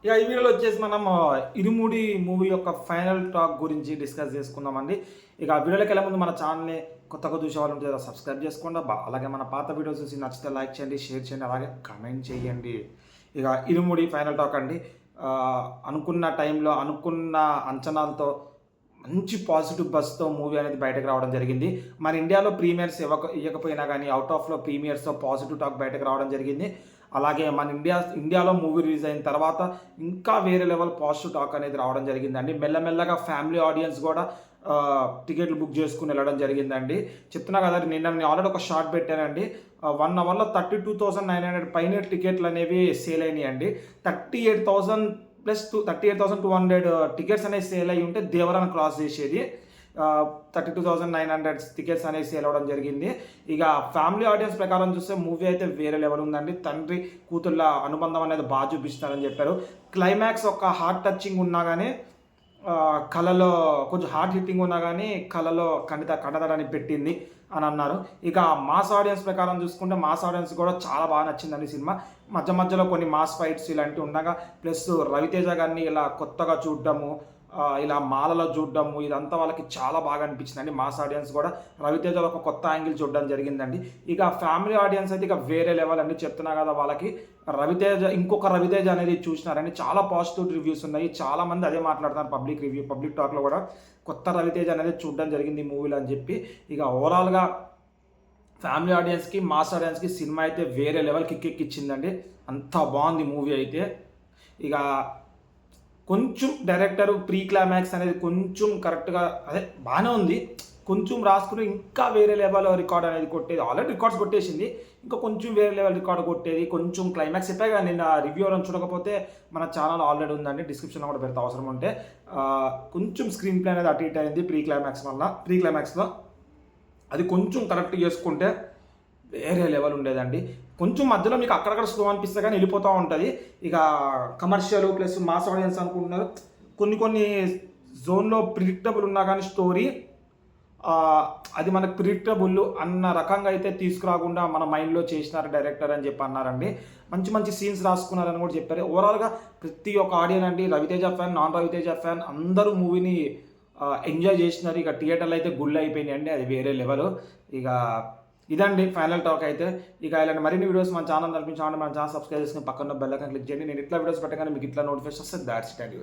ఇక ఈ వీడియోలో వచ్చేసి మనం ఇరుముడి మూవీ యొక్క ఫైనల్ టాక్ గురించి డిస్కస్ చేసుకుందామండి. ఇక ఆ వీడియోలోకి వెళ్ళే ముందు మన ఛానల్ని కొత్తగా చూసే వాళ్ళు ఉంటే సబ్స్క్రైబ్ చేసుకోండి. అలాగే మన పాత వీడియోస్ చూసి నచ్చితే లైక్ చేయండి, షేర్ చేయండి, అలాగే కమెంట్ చేయండి. ఇక ఇరుముడి ఫైనల్ టాక్ అండి. అనుకున్న టైంలో అనుకున్న అంచనాలతో మంచి పాజిటివ్ బస్తో మూవీ అనేది బయటకు రావడం జరిగింది. మన ఇండియాలో ప్రీమియర్స్ ఇవ్వకపోయినా కానీ అవుట్ ఆఫ్లో ప్రీమియర్స్తో పాజిటివ్ టాక్ బయటకు రావడం జరిగింది. అలాగే మన ఇండియాలో మూవీ రిలీజ్ అయిన తర్వాత ఇంకా వేరే లెవెల్ పాజిటివ్ టాక్ అనేది రావడం జరిగిందండి. మెల్లమెల్లగా ఫ్యామిలీ ఆడియన్స్ కూడా టికెట్లు బుక్ చేసుకుని వెళ్ళడం జరిగిందండి. చెప్తున్నా కదా, నేను ఆల్రెడీ ఒక షార్ట్ పెట్టానండి. 1 అవర్లో 32,900 పైన టికెట్లు అనేవి సేల్ అయినాయండి. 38,000 ప్లస్ 38,200 టికెట్స్ అనేవి సేల్ అయ్యి ఉంటే దేవరాన్ని క్రాస్ చేసేది. 32,900 టికెట్స్ అనేవి సేల్ అవ్వడం జరిగింది. ఇక ఫ్యామిలీ ఆడియన్స్ ప్రకారం చూస్తే మూవీ అయితే వేరే లెవెల్ ఉందండి. తండ్రి కూతుళ్ళ అనుబంధం అనేది బాగా చూపిస్తారని చెప్పారు. క్లైమాక్స్ ఒక హార్ట్ టచింగ్ ఉన్నా కానీ కళలో కొంచెం హార్ట్ హిట్టింగ్ ఉన్నా కానీ కళలో కన్నదనాన్ని పెట్టింది అని అన్నారు. ఇక మాస్ ఆడియన్స్ ప్రకారం చూసుకుంటే మాస్ ఆడియన్స్ కూడా చాలా బాగా నచ్చిందండి సినిమా. మధ్యలో కొన్ని మాస్ ఫైట్స్ ఇలాంటివి ఉండగా ప్లస్ రవితేజ గారిని ఇలా కొత్తగా చూడడము, ఇలా మాలలో చూడడము, ఇదంతా వాళ్ళకి చాలా బాగా అనిపించిందండి. మాస్ ఆడియన్స్ కూడా రవితేజలో ఒక కొత్త యాంగిల్ చూడడం జరిగిందండి. ఇక ఫ్యామిలీ ఆడియన్స్ అయితే ఇక వేరే లెవెల్ అండి. చెప్తున్నా కదా, వాళ్ళకి ఇంకొక రవితేజ అనేది చూసినారండి. చాలా పాజిటివ్ రివ్యూస్ ఉన్నాయి. చాలామంది అదే మాట్లాడుతున్నారు పబ్లిక్ టాక్లో కూడా కొత్త రవితేజ అనేది చూడడం జరిగింది ఈ మూవీలో అని చెప్పి. ఇక ఓవరాల్గా ఫ్యామిలీ ఆడియన్స్కి మాస్ ఆడియన్స్కి సినిమా అయితే వేరే లెవెల్ కిక్కెక్కిచ్చిందండి. అంత బాగుంది మూవీ అయితే. ఇక కొంచెం డైరెక్టర్ ప్రీ క్లైమాక్స్ అనేది కొంచెం కరెక్ట్గా అదే బాగానే ఉంది. కొంచెం రాసుకుని ఇంకా వేరే లెవెల్ రికార్డ్ అనేది కొట్టేది. ఆల్రెడీ రికార్డ్స్ కొట్టేసింది, ఇంకా కొంచెం వేరే లెవెల్ రికార్డ్ కొట్టేది. కొంచెం క్లైమాక్స్ చెప్పాగా, నేను రివ్యూ ఎవరైనా చూడకపోతే మన ఛానల్ ఆల్రెడీ ఉందండి, డిస్క్రిప్షన్లో కూడా పెడతా అవసరం ఉంటే. కొంచెం స్క్రీన్ ప్లే అనేది అటు ఇటు అయింది ప్రీ క్లైమాక్స్లో. అది కొంచెం కరెక్ట్ చేసుకుంటే వేరే లెవెల్ ఉండేదండి. కొంచెం మధ్యలో మీకు అక్కడక్కడ స్లో అనిపిస్తే కానీ వెళ్ళిపోతూ ఉంటుంది. ఇక కమర్షియల్ ప్లస్ మాస్ ఆడియన్స్ అనుకుంటున్నారు. కొన్ని జోన్లో ప్రిడిక్టబుల్ ఉన్నా కానీ స్టోరీ అది మనకు ప్రిడిక్టబుల్ అన్న రకంగా అయితే తీసుకురాకుండా మన మైండ్లో చేసినారు డైరెక్టర్ అని చెప్పి అన్నారండి. మంచి సీన్స్ రాసుకున్నారని కూడా చెప్పారు. ఓవరాల్గా ప్రతి ఒక్క ఆడియన్స్ అండి, Ravi Teja fan, non Ravi Teja fan అందరూ మూవీని ఎంజాయ్ చేసినారు. ఇక థియేటర్లో అయితే గుళ్ళు అయిపోయినాయి అండి, అది వేరే లెవెల్. ఇక ఇదండి ఫైనల్ టాక్ అయితే. ఇక ఇలాంటి మరిన్ని వీడియోస్ మన ఛానల్ కనిపించాలంటే మన ఛానల్ సబ్స్క్రైబ్ చేసుకుని పక్కన బెల్ ఐకాన్ క్లిక్ చేయండి. నేను ఇట్లా వీడియోస్ పెట్టగానే మీకు ఇట్లా నోటిఫికేషన్ వస్తుంది. దాట్స్ ఇట్ అండి.